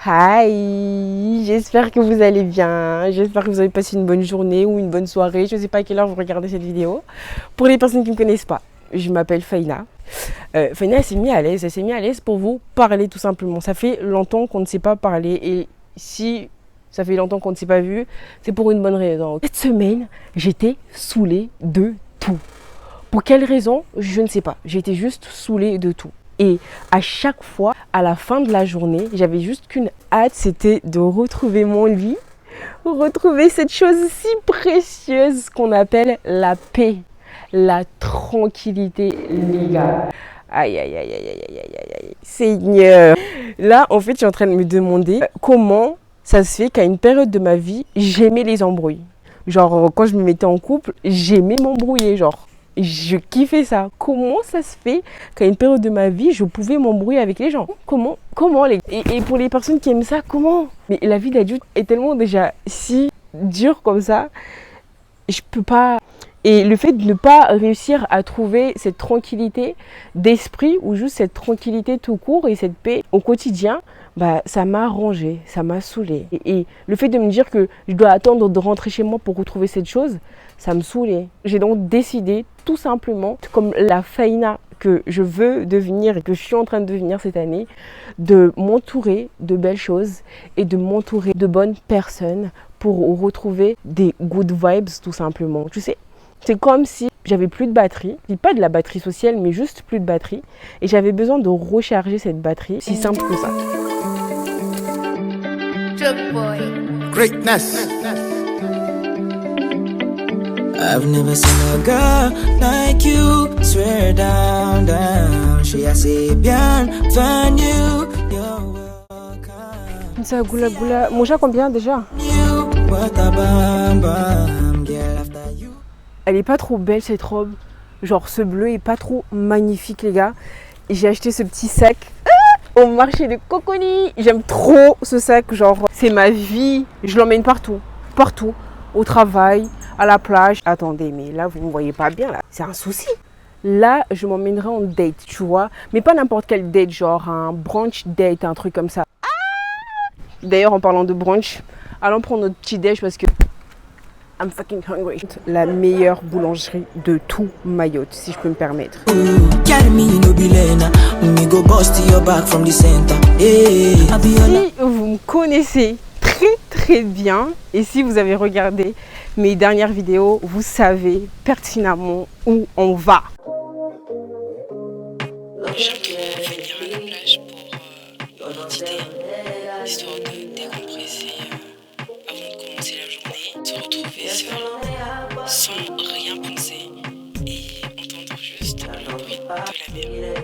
Hi, j'espère que vous allez bien, j'espère que vous avez passé une bonne journée ou une bonne soirée, je ne sais pas à quelle heure vous regardez cette vidéo. Pour les personnes qui ne me connaissent pas, je m'appelle Faïna. Faïna, elle s'est mise à l'aise pour vous parler tout simplement. Ça fait longtemps qu'on ne s'est pas parlé et si ça fait longtemps qu'on ne s'est pas vu, c'est pour une bonne raison. Cette semaine, j'étais saoulée de tout. Pour quelle raison? Je ne sais pas, j'étais juste saoulée de tout. Et à chaque fois, à la fin de la journée, j'avais juste qu'une hâte, c'était de retrouver mon lit, retrouver cette chose si précieuse qu'on appelle la paix, la tranquillité, les gars. Aïe, aïe, aïe, aïe, aïe, aïe, aïe, aïe, Seigneur. Là, en fait, je suis en train de me demander comment ça se fait qu'à une période de ma vie, j'aimais les embrouilles. Genre, quand je me mettais en couple, j'aimais m'embrouiller, genre. Je kiffais ça. Comment ça se fait qu'à une période de ma vie, je pouvais m'embrouiller avec les gens? Comment et pour les personnes qui aiment ça, comment? Mais la vie d'adulte est tellement déjà si dure comme ça. Je peux pas... Et le fait de ne pas réussir à trouver cette tranquillité d'esprit ou juste cette tranquillité tout court et cette paix au quotidien, bah, ça m'a rangé, ça m'a saoulée. Et le fait de me dire que je dois attendre de rentrer chez moi pour retrouver cette chose, ça me saoulait. J'ai donc décidé tout simplement, comme la Faïna que je veux devenir et que je suis en train de devenir cette année, de m'entourer de belles choses et de m'entourer de bonnes personnes pour retrouver des good vibes tout simplement. Tu sais, c'est comme si j'avais plus de batterie, pas de la batterie sociale, mais juste plus de batterie. Et j'avais besoin de recharger cette batterie, si simple que ça. Greatness. I've never seen a girl like you. Swear down, down. She a say bien, find you. You're welcome. Ça goula goula. Mon chat combien déjà? You, what a bam bam, girl after you. Elle est pas trop belle cette robe. Genre ce bleu est pas trop magnifique les gars. Et j'ai acheté ce petit sac au marché de Coconi. J'aime trop ce sac, genre c'est ma vie. Je l'emmène partout, partout. Au travail, à la plage. Attendez, mais là vous ne me voyez pas bien là. C'est un souci. Là, je m'emmènerai en date, tu vois. Mais pas n'importe quel date, genre un brunch date, un truc comme ça. D'ailleurs, en parlant de brunch, allons prendre notre petit déj parce que I'm fucking hungry. La meilleure boulangerie de tout Mayotte, si je peux me permettre. Si vous me connaissez très bien et si vous avez regardé mes dernières vidéos, vous savez pertinemment où on va. J'aime venir à la plage pour méditer, histoire de décompresser avant de commencer la journée, se retrouver seul, sans rien penser et entendre juste le bruit de la mer.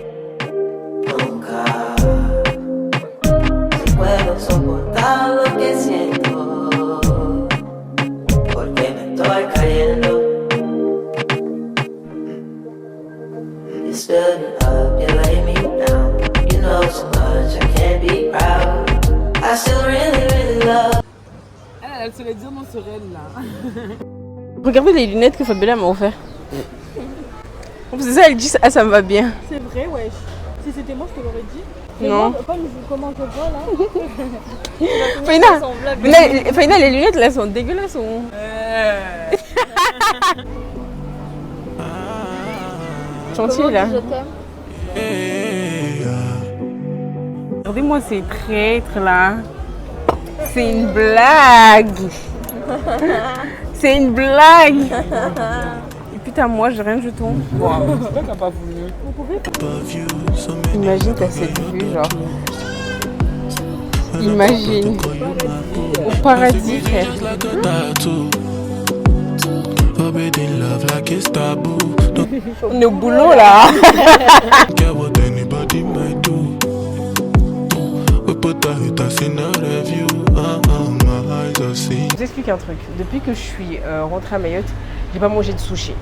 Elle se les dit non sur elle là. Regardez les lunettes que Fabiola m'a offert. C'est ça, elle dit ça, ça me va bien. C'est vrai, wesh. Si c'était moi, je te l'aurais dit. Mais Non. moi, comme comment je vois là. Faïna, les lunettes là sont dégueulasses. Gentil là. Je t'aime. Regardez-moi ces traîtres là. C'est une blague. C'est une blague. Et putain, moi j'ai rien du tout. C'est vrai qu'elle n'a pas voulu. Imagine t'as cette vue, genre. Imagine. Au paradis, frère. On est au boulot là. Je vous explique un truc. Depuis que je suis rentrée à Mayotte, j'ai pas mangé de sushi.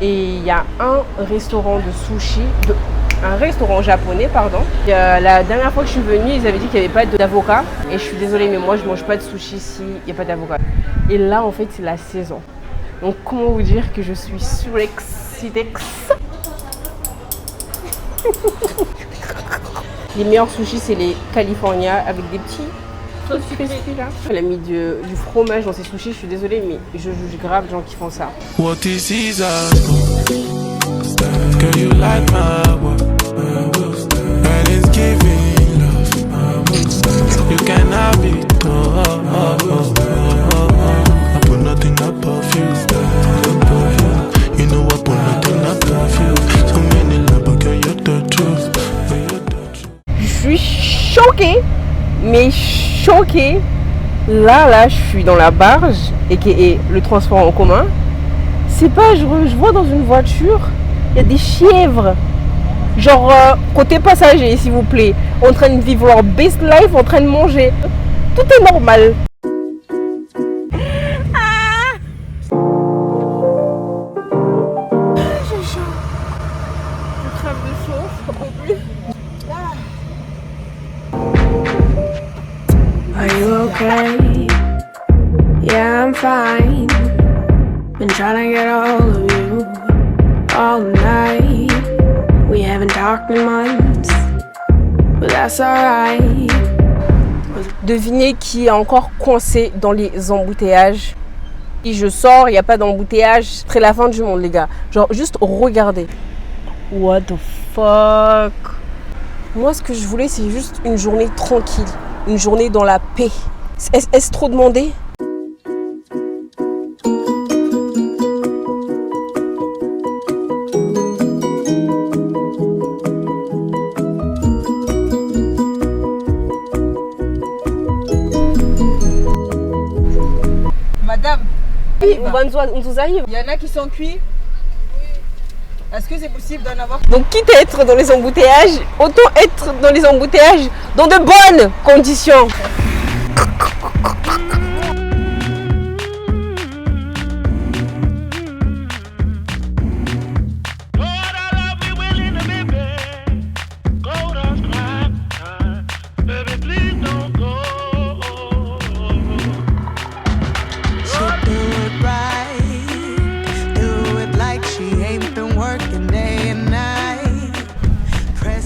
Et il y a un restaurant de sushi, un restaurant japonais, pardon. La dernière fois que je suis venue, ils avaient dit qu'il n'y avait pas d'avocat. Et je suis désolée, mais moi je mange pas de sushi s'il n'y a pas d'avocat. Et là, en fait, c'est la saison. Donc, comment vous dire que je suis surexcitée. Les meilleurs sushis, c'est les California avec des petits Elle a mis du fromage dans ses sushis, je suis désolée, mais je juge grave les gens qui font ça. What is his girl, you like my work, and it's giving love. You can have it. I put nothing above you. You know I put nothing above you. So many love, but girl, you're the truth. Je suis choquée, mais choquée. Là, je suis dans la barge, et le transport en commun. C'est pas, je vois dans une voiture, il y a des chèvres. Genre, côté passager, s'il vous plaît. En train de vivre leur best life, en train de manger. Tout est normal. J'ai chaud. Je crève de chaud, je peux plus. Are you okay? Yeah, I'm fine. Been trying to get a hold of you all night. We haven't talked in months, but that's alright. Devinez qui est encore coincé dans les embouteillages. Si je sors, il n'y a pas d'embouteillage, ce serait la fin du monde, les gars. Genre, juste regardez. What the fuck? Moi, ce que je voulais, c'est juste une journée tranquille. Une journée dans la paix. Est-ce trop demandé? Madame, Oui, on nous arrive. il y en a qui sont cuits. Est-ce que c'est possible d'en avoir? Donc, quitte à être dans les embouteillages, autant être dans les embouteillages dans de bonnes conditions.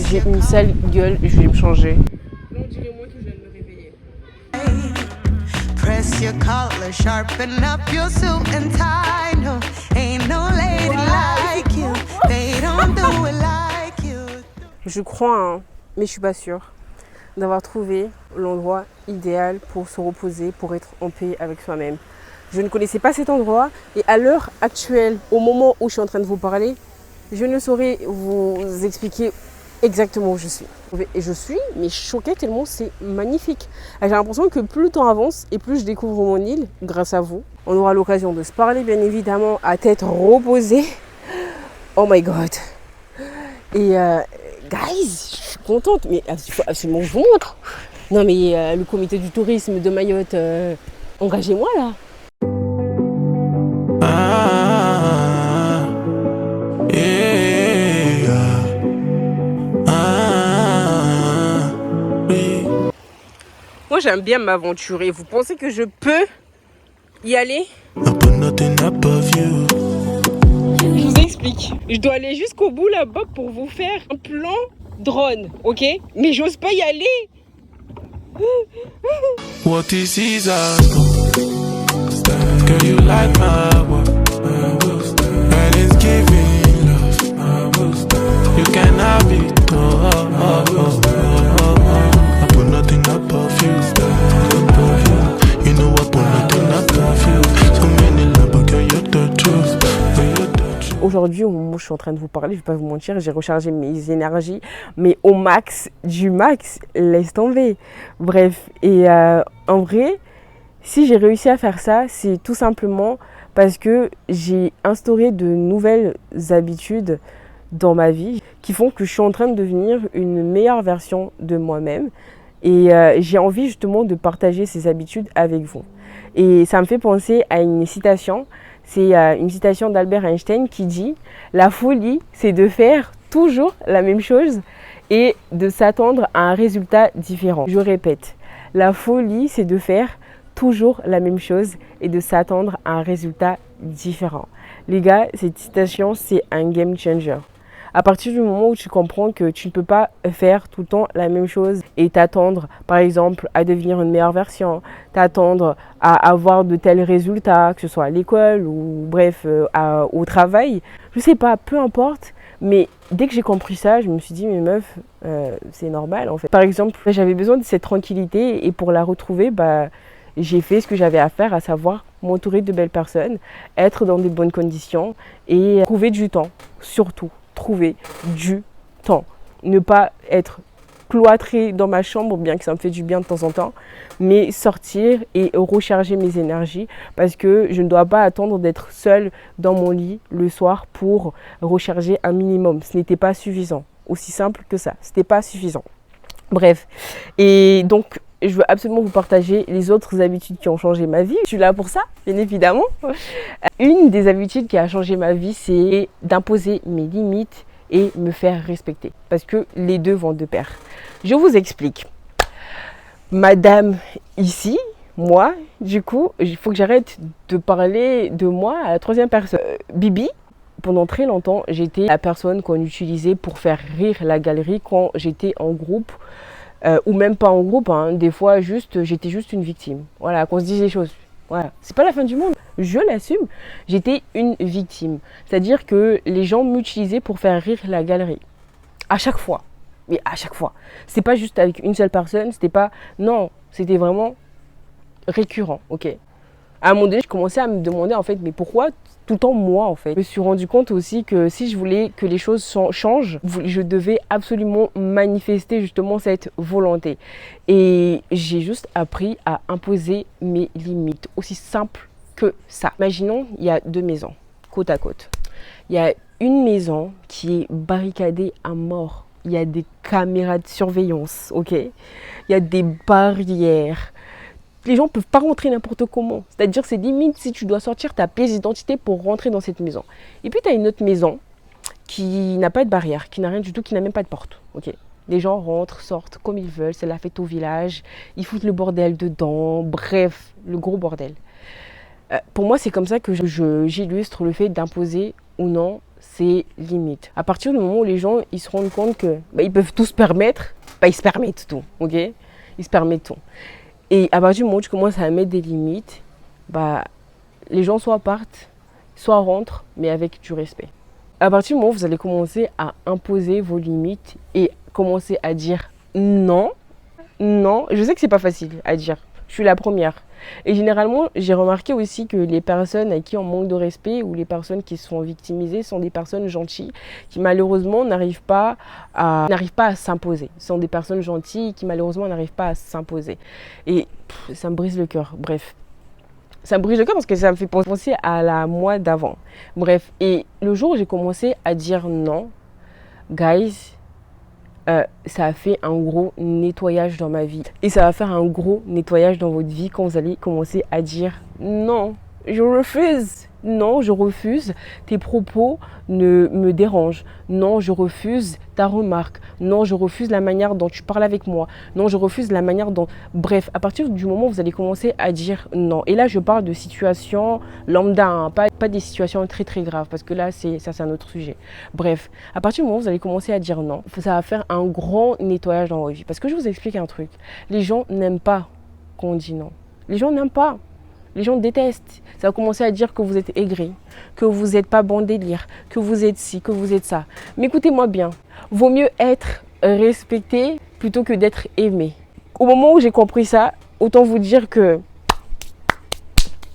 J'ai une sale gueule, je vais me changer. Non, dirais-moi que je viens de me réveiller. Press your collar, sharpen up your suit and tie. No, ain't no lady like you. They don't do it like you. Je crois, hein, mais je suis pas sûre, d'avoir trouvé l'endroit idéal pour se reposer, pour être en paix avec soi-même. Je ne connaissais pas cet endroit et à l'heure actuelle, au moment où je suis en train de vous parler, je ne saurais vous expliquer exactement où je suis. Et je suis mais choquée tellement c'est magnifique. J'ai l'impression que plus le temps avance et plus je découvre mon île grâce à vous. On aura l'occasion de se parler bien évidemment à tête reposée. Oh my god. Et guys, je suis contente, mais il faut absolument que je vous montre. Non mais le comité du tourisme de Mayotte, engagez-moi là. Moi j'aime bien m'aventurer. Vous pensez que je peux y aller? Je vous explique. Je dois aller jusqu'au bout là-bas pour vous faire un plan drone, ok? Mais j'ose pas y aller. What is his girl, you like my work, and it's giving love. You can have it. I put nothing above you. You know I put nothing above you. So many love, but girl, you're the truth. Aujourd'hui, au moment où je suis en train de vous parler, je vais pas vous mentir, j'ai rechargé mes énergies, mais au max du max, laisse tomber. Bref, et en vrai, si j'ai réussi à faire ça, c'est tout simplement parce que j'ai instauré de nouvelles habitudes dans ma vie qui font que je suis en train de devenir une meilleure version de moi-même. Et j'ai envie justement de partager ces habitudes avec vous. Et ça me fait penser à une citation. C'est une citation d'Albert Einstein qui dit « La folie, c'est de faire toujours la même chose et de s'attendre à un résultat différent. » Je répète, la folie, c'est de faire toujours la même chose et de s'attendre à un résultat différent. Les gars, cette citation, c'est un game changer. À partir du moment où tu comprends que tu ne peux pas faire tout le temps la même chose et t'attendre, par exemple, à devenir une meilleure version, t'attendre à avoir de tels résultats, que ce soit à l'école ou bref, au travail, je sais pas, peu importe. Mais dès que j'ai compris ça, je me suis dit, mais meuf, c'est normal en fait. Par exemple, j'avais besoin de cette tranquillité et pour la retrouver, j'ai fait ce que j'avais à faire, à savoir m'entourer de belles personnes, être dans des bonnes conditions et trouver du temps. Surtout, trouver du temps. Ne pas être cloîtré dans ma chambre, bien que ça me fait du bien de temps en temps, mais sortir et recharger mes énergies parce que je ne dois pas attendre d'être seule dans mon lit le soir pour recharger un minimum. Ce n'était pas suffisant. Aussi simple que ça. Ce n'était pas suffisant. Bref. Et donc, je veux absolument vous partager les autres habitudes qui ont changé ma vie. Je suis là pour ça, bien évidemment. Une des habitudes qui a changé ma vie, c'est d'imposer mes limites et me faire respecter. Parce que les deux vont de pair. Je vous explique. Madame ici, moi, du coup, il faut que j'arrête de parler de moi à la troisième personne. Bibi, pendant très longtemps, j'étais la personne qu'on utilisait pour faire rire la galerie quand j'étais en groupe. Ou même pas en groupe, hein. Des fois j'étais juste une victime. Voilà, qu'on se dise les choses. Voilà, c'est pas la fin du monde, je l'assume. J'étais une victime. C'est-à-dire que les gens m'utilisaient pour faire rire la galerie. À chaque fois. Mais à chaque fois. C'est pas juste avec une seule personne, c'était pas... Non, c'était vraiment récurrent, ok. À un moment donné, je commençais à me demander en fait, mais pourquoi tout le temps moi en fait. Je me suis rendu compte aussi que si je voulais que les choses changent, je devais absolument manifester justement cette volonté. Et j'ai juste appris à imposer mes limites, aussi simple que ça. Imaginons, il y a deux maisons, côte à côte. Il y a une maison qui est barricadée à mort. Il y a des caméras de surveillance, ok. Il y a des barrières. Les gens ne peuvent pas rentrer n'importe comment. C'est-à-dire, c'est limite si tu dois sortir ta pièce d'identité pour rentrer dans cette maison. Et puis, tu as une autre maison qui n'a pas de barrière, qui n'a rien du tout, qui n'a même pas de porte. Okay. Les gens rentrent, sortent comme ils veulent. C'est la fête au village. Ils foutent le bordel dedans. Bref, le gros bordel. Pour moi, c'est comme ça que j'illustre le fait d'imposer ou non ses limites. À partir du moment où les gens ils se rendent compte que ils peuvent tout se permettre, ils se permettent tout. Ok, ils se permettent tout. Et à partir du moment où tu commences à mettre des limites, les gens soit partent, soit rentrent, mais avec du respect. À partir du moment où vous allez commencer à imposer vos limites et commencer à dire non, je sais que c'est pas facile à dire. Je suis la première. Et généralement, j'ai remarqué aussi que les personnes à qui on manque de respect ou les personnes qui sont victimisées sont des personnes gentilles qui malheureusement n'arrivent pas à s'imposer. Ce sont des personnes gentilles qui malheureusement n'arrivent pas à s'imposer. Et ça me brise le cœur. Bref. Ça me brise le cœur parce que ça me fait penser à la moi d'avant. Bref. Et le jour où j'ai commencé à dire non, guys, ça a fait un gros nettoyage dans ma vie. Et ça va faire un gros nettoyage dans votre vie quand vous allez commencer à dire non, je refuse. Non, je refuse. Tes propos ne me dérangent. Non, je refuse ta remarque. Non, je refuse la manière dont tu parles avec moi. Non, je refuse la manière dont... Bref, à partir du moment où vous allez commencer à dire non. Et là, je parle de situations lambda, hein, pas des situations très très graves. Parce que là, c'est un autre sujet. Bref, à partir du moment où vous allez commencer à dire non, ça va faire un grand nettoyage dans votre vie. Parce que je vous explique un truc. Les gens n'aiment pas quand on dit non. Les gens n'aiment pas. Les gens détestent. Ça va commencer à dire que vous êtes aigri, que vous n'êtes pas bon délire, que vous êtes ci, que vous êtes ça. Mais écoutez-moi bien, vaut mieux être respecté plutôt que d'être aimé. Au moment où j'ai compris ça, autant vous dire que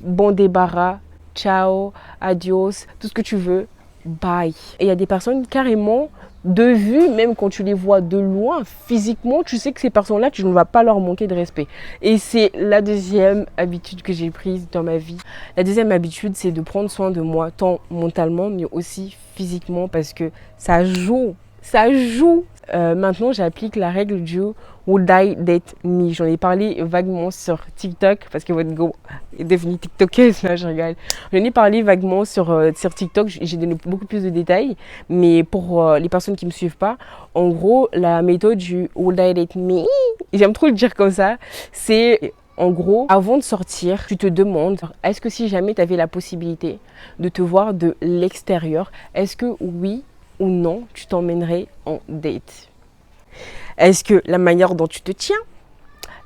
bon débarras, ciao, adios, tout ce que tu veux, bye. Et il y a des personnes carrément de vue, même quand tu les vois de loin, physiquement, tu sais que ces personnes-là, tu ne vas pas leur manquer de respect. Et c'est la deuxième habitude que j'ai prise dans ma vie. La deuxième habitude, c'est de prendre soin de moi, tant mentalement, mais aussi physiquement, parce que ça joue. Ça joue. Maintenant, j'applique la règle du Would I Date Me. J'en ai parlé vaguement sur TikTok, parce que votre go est devenue TikTokeuse, là, je rigole. J'en ai parlé vaguement sur TikTok, j'ai donné beaucoup plus de détails, mais pour les personnes qui ne me suivent pas, en gros, la méthode du Would I Date Me, j'aime trop le dire comme ça, c'est... En gros, avant de sortir, tu te demandes, est-ce que si jamais tu avais la possibilité de te voir de l'extérieur, est-ce que oui, ou non tu t'emmènerais en date? Est-ce que la manière dont tu te tiens,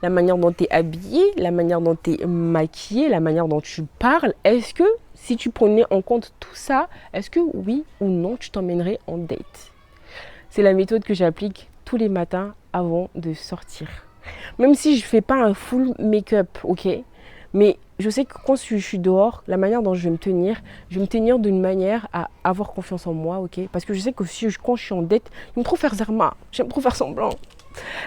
la manière dont tu es habillé, la manière dont tu es maquillé, la manière dont tu parles, est-ce que si tu prenais en compte tout ça, est-ce que oui ou non tu t'emmènerais en date? C'est la méthode que j'applique tous les matins avant de sortir. Même si je ne fais pas un full make-up, ok? Mais je sais que quand je suis dehors, la manière dont je vais me tenir d'une manière à avoir confiance en moi, ok? Parce que je sais que quand je suis en date, j'aime trop faire Zerma, j'aime trop faire semblant.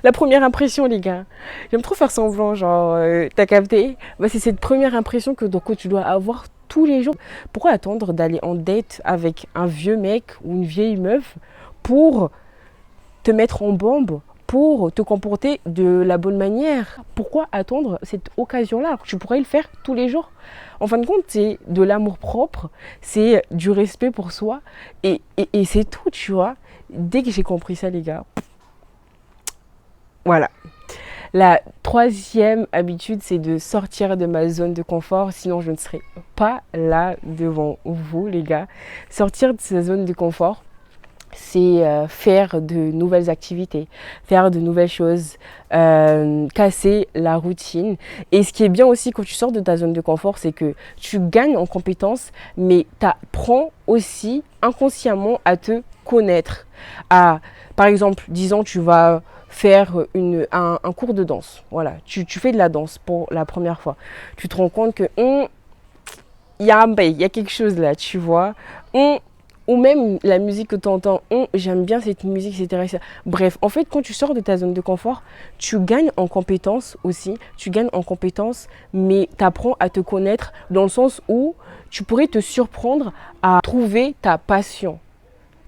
La première impression, les gars, j'aime trop faire semblant, genre, t'as capté? Bah, c'est cette première impression que tu dois avoir tous les jours. Pourquoi attendre d'aller en date avec un vieux mec ou une vieille meuf pour te mettre en bombe, pour te comporter de la bonne manière? Pourquoi attendre cette occasion-là? Tu pourrais le faire tous les jours. En fin de compte, c'est de l'amour propre, c'est du respect pour soi et c'est tout, tu vois. Dès que j'ai compris ça, les gars, voilà. La troisième habitude, c'est de sortir de ma zone de confort, sinon je ne serais pas là devant vous, les gars. Sortir de sa zone de confort, c'est faire de nouvelles activités, faire de nouvelles choses, casser la routine. Et ce qui est bien aussi quand tu sors de ta zone de confort, c'est que tu gagnes en compétences, mais tu apprends aussi inconsciemment à te connaître. Par exemple, disons, tu vas faire un cours de danse. Voilà, tu fais de la danse pour la première fois. Tu te rends compte que il y a quelque chose là, tu vois. Ou même la musique que tu entends, j'aime bien cette musique, etc. Bref, en fait, quand tu sors de ta zone de confort, tu gagnes en compétences aussi. Tu gagnes en compétences, mais tu apprends à te connaître dans le sens où tu pourrais te surprendre à trouver ta passion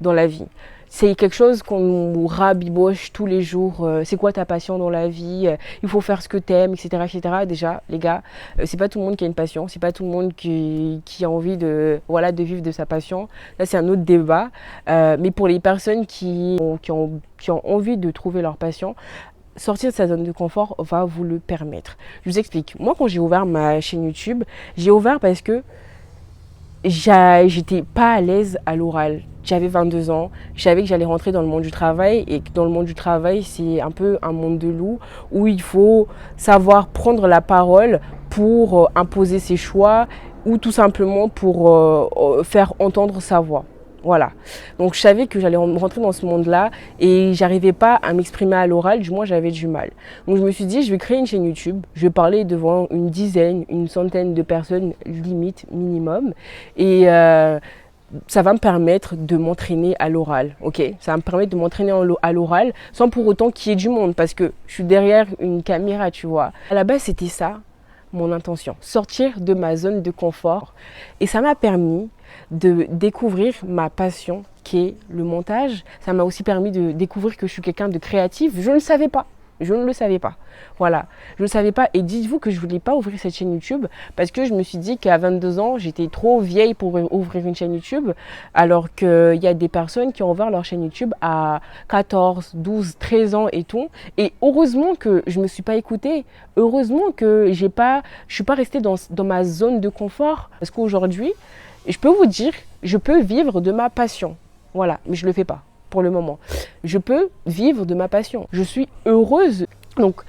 dans la vie. C'est quelque chose qu'on nous rabiboche tous les jours. C'est quoi ta passion dans la vie? Il faut faire ce que t'aimes, etc., etc. Déjà, les gars, c'est pas tout le monde qui a une passion. C'est pas tout le monde qui a envie de vivre de sa passion. Là, c'est un autre débat. Mais pour les personnes qui ont envie de trouver leur passion, sortir de sa zone de confort va vous le permettre. Je vous explique. Moi, quand j'ai ouvert ma chaîne YouTube, j'ai ouvert parce que j'étais pas à l'aise à l'oral. J'avais 22 ans, je savais que j'allais rentrer dans le monde du travail et que dans le monde du travail, c'est un peu un monde de loups où il faut savoir prendre la parole pour imposer ses choix ou tout simplement pour faire entendre sa voix. Voilà. Donc je savais que j'allais rentrer dans ce monde-là et j'arrivais pas à m'exprimer à l'oral, du moins j'avais du mal. Donc je me suis dit, je vais créer une chaîne YouTube, je vais parler devant une dizaine, une centaine de personnes, limite, minimum. Et ça va me permettre de m'entraîner à l'oral, ok? Ça va me permettre de m'entraîner à l'oral sans pour autant qu'il y ait du monde parce que je suis derrière une caméra, tu vois. À la base, c'était ça, mon intention, sortir de ma zone de confort. Et ça m'a permis de découvrir ma passion qui est le montage. Ça m'a aussi permis de découvrir que je suis quelqu'un de créatif. Je ne le savais pas. Je ne le savais pas. Voilà. Je ne le savais pas. Et dites-vous que je ne voulais pas ouvrir cette chaîne YouTube parce que je me suis dit qu'à 22 ans, j'étais trop vieille pour ouvrir une chaîne YouTube. Alors qu'il y a des personnes qui ont ouvert leur chaîne YouTube à 14, 12, 13 ans et tout. Et heureusement que je ne me suis pas écoutée. Heureusement que je ne suis pas restée dans ma zone de confort. Parce qu'aujourd'hui, je peux vous dire, je peux vivre de ma passion. Voilà. Mais je ne le fais pas. Pour le moment, je peux vivre de ma passion. Je suis heureuse. Donc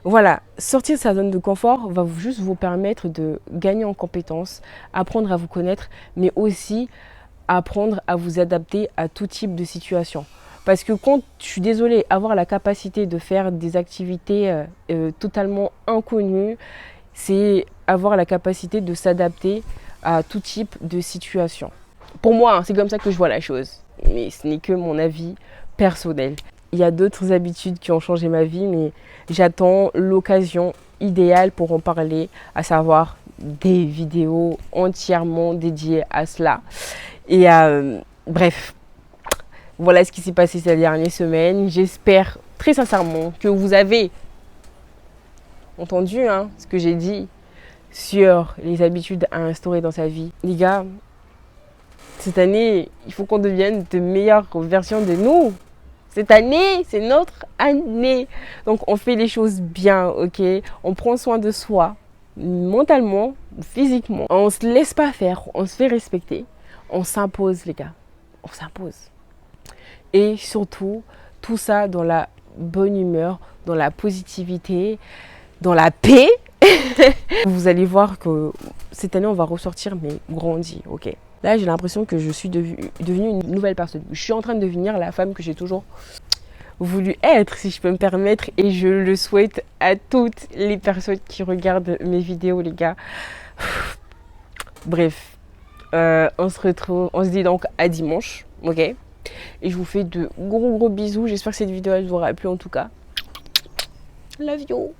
voilà, sortir de sa zone de confort va juste vous permettre de gagner en compétences, apprendre à vous connaître, mais aussi apprendre à vous adapter à tout type de situation. Parce que quand je suis désolée, avoir la capacité de faire des activités totalement inconnues, c'est avoir la capacité de s'adapter à tout type de situation. Pour moi, c'est comme ça que je vois la chose. Mais ce n'est que mon avis personnel. Il y a d'autres habitudes qui ont changé ma vie, mais j'attends l'occasion idéale pour en parler, à savoir des vidéos entièrement dédiées à cela. Et bref, voilà ce qui s'est passé ces dernières semaines. J'espère très sincèrement que vous avez entendu ce que j'ai dit sur les habitudes à instaurer dans sa vie. Les gars, cette année, il faut qu'on devienne de meilleures versions de nous. Cette année, c'est notre année. Donc, on fait les choses bien, ok? On prend soin de soi, mentalement, physiquement. On ne se laisse pas faire, on se fait respecter. On s'impose, les gars. On s'impose. Et surtout, tout ça dans la bonne humeur, dans la positivité, dans la paix. Vous allez voir que cette année, on va ressortir, mais grandi, ok? Là, j'ai l'impression que je suis devenue une nouvelle personne. Je suis en train de devenir la femme que j'ai toujours voulu être, si je peux me permettre. Et je le souhaite à toutes les personnes qui regardent mes vidéos, les gars. Bref, on se retrouve, on se dit donc à dimanche, ok? Et je vous fais de gros bisous. J'espère que cette vidéo elle vous aura plu en tout cas. Love you.